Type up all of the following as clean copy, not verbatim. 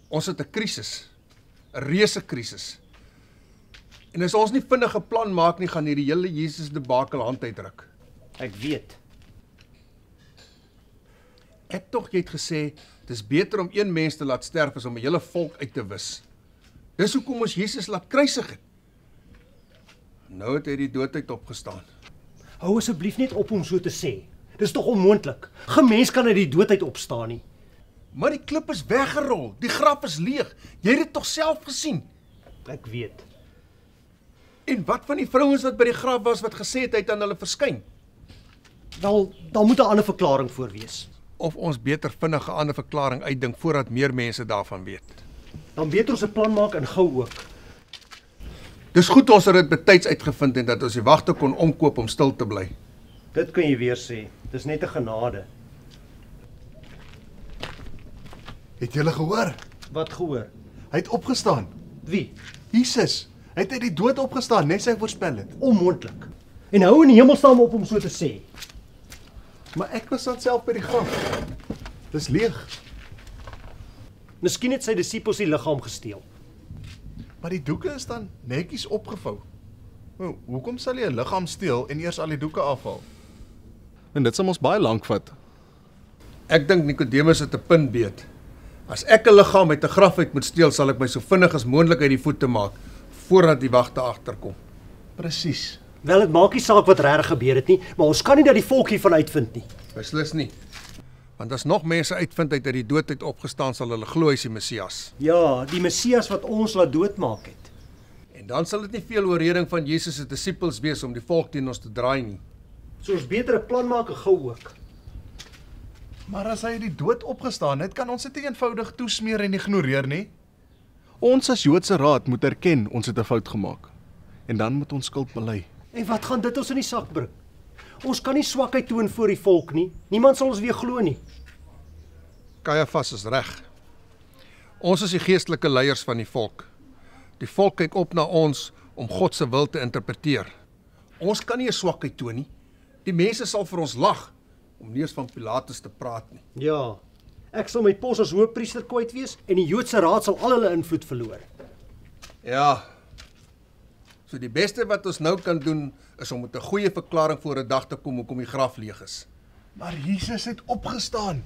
Ons het 'n krisis, 'n reuse krisis. En as ons nie vinnige plan maak nie, gaan hierdie hele Jesus debakel hand uitdruk. Ek weet. Ek tog jy het gesê, dis beter om een mens te laat sterf as om 'n hele volk uit te wis. Dis hoekom ons Jesus laat kruisig het. Nou het hy die doodheid opgestaan. Hou asseblief net op om so te sê. Dis tog onmoontlik. Geen mens kan uit die doodheid opstaan nie. Maar die klip is weggerol, die graf is leeg. Jy het dit tog self gesien. Ek weet. En wat van die vrouens wat by die graf was wat gesê het hy het aan hulle verskyn? Wel, daar moet 'n ander verklaring voor wees. Of ons beter vinnig 'n ander verklaring uitdink voordat meer mense daarvan weet. Dan beter ons 'n plan maak en gou ook. Dis goed ons het dit betyds uitgevind en dat ons die wagte kon omkoop om stil te bly. Dit kan jy weer sê. Dis net 'n genade. Het julle gehoor? Wat gehoor? Hy het opgestaan. Wie? Jesus, hy het uit die dood opgestaan, net sy voorspel het. Onmoontlik. En hou in die hemelsnaam op om so te sê. Maar ek was dan self by die graf. Dis leeg. Miskien het sy disippels die liggaam gesteel. Maar die doeke is dan netjies opgevou. Nou, hoekom sal jy 'n liggaam steel en eers al die doeke afhaal? En dit sal ons baie lank vat. Ek dink Nikodemus het 'n punt beet. As ek 'n liggaam uit 'n graf uit moet steel, sal ek my so vinnig as moontlik uit die voete maak voordat die wagte agterkom. Presies. Wel, dit maak nie saak wat regtig gebeur het nie, maar ons kan nie dat die volk hiervan uitvind nie. Beslis nie. Want as nog mense uitvind hy het uit die doodheid opgestaan, sal hulle glo hy is die Messias. Ja, die Messias wat ons laat doodmaak het. En dan sal dit nie veel oorreding van Jesus se disippels wees om die volk teen ons te draai nie. So ons beter 'n plan maak en gou ook. Maar as hy uit die dood opgestaan het, kan ons dit nie eenvoudig toesmeer en ignoreer nie. Ons as Joodse Raad moet erken ons het 'n fout gemaak. En dan moet ons skuld bely. En wat gaan dit ons in die sak bring? Ons kan nie swakheid toon voor die volk nie. Niemand sal ons weer glo nie. Kajafas is reg. Ons is die geestelike leiers van die volk. Die volk kyk op na ons om God se wil te interpreteer. Ons kan nie 'n swakheid toon nie. Die mense sal vir ons lag, om nie eens van Pilatus te praat nie. Ja, ek sal my pos as hoofpriester kwyt wees en die Joodse Raad sal al hulle invloed verloor. Ja, so die beste wat ons nou kan doen, is om met 'n goeie verklaring voor 'n dag te kom hoekom die graf leeg is. Maar Jesus het opgestaan.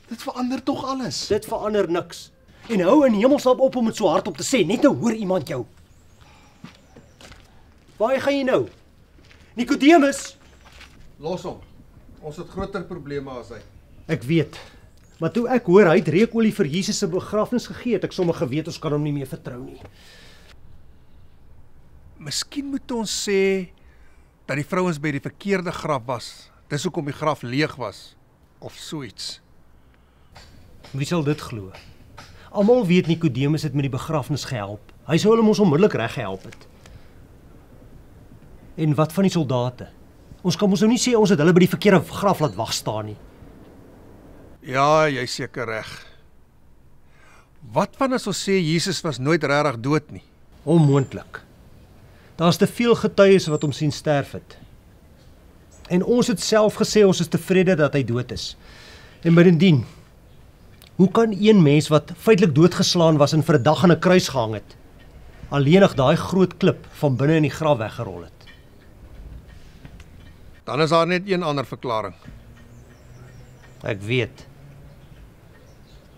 Dit verander tog alles. Dit verander niks. En hou in hemelsnaam op om dit so hard op te sê, net nou hoor iemand jou. Waar gaan jy nou? Nikodemus! Los hom. Ons het groter probleme as hy. Ek weet. Maar toe ek hoor hy het reukolie vir Jesus se begrafnis gegee, het ek sommer geweet ons kan hom nie meer vertrou nie. Miskien moet ons sê dat die vrouens by die verkeerde graf was. Dis hoekom die graf leeg was of so iets. Wie sal dit glo? Almal weet Nikodemus het met die begrafnis gehelp. Hy sou hulle mos onmiddellik reg gehelp het. En wat van die soldate? Ons kan mos nou nie sê ons het hulle by die verkeerde graf laat wag staan nie. Ja, jy's seker reg. Wat van as ons sê Jesus was nooit regtig dood nie? Onmoontlik. Daar's te veel getuies wat hom sien sterf het. En ons het self gesê ons is tevrede dat hy dood is. En bovendien, hoe kan een mens wat feitelik doodgeslaan was en vir 'n dag aan 'n kruis gehang het, alleenig daai groot klip van binne in die graf weggerol het? Dan is daar net een ander verklaring. Ek weet.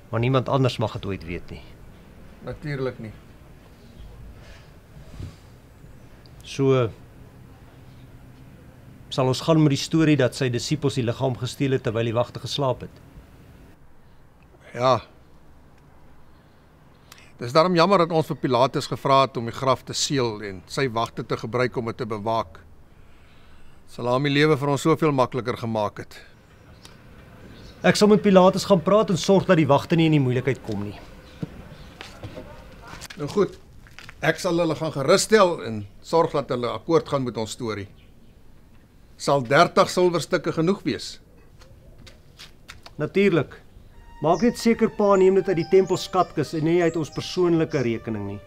Maar niemand anders mag dit ooit weet nie. Natuurlik nie. So sal ons gaan met die storie dat sy disippels die liggaam gesteel het terwyl die wagte geslaap het. Ja. Dis daarom jammer dat ons vir Pilatus gevra het om die graf te seël en sy wagte te gebruik om dit te bewaak. Sal hom die lewe vir ons soveel makliker gemaak het. Ek sal met Pilatus gaan praat en sorg dat die wagte nie in die moeilikheid kom nie. Nou goed, ek sal hulle gaan gerusstel en sorg dat hulle akkoord gaan met ons storie. Sal 30 silwerstukke genoeg wees? Natuurlik. Maak net seker pa neem dit uit die tempel skatkis en nie uit ons persoonlike rekening nie.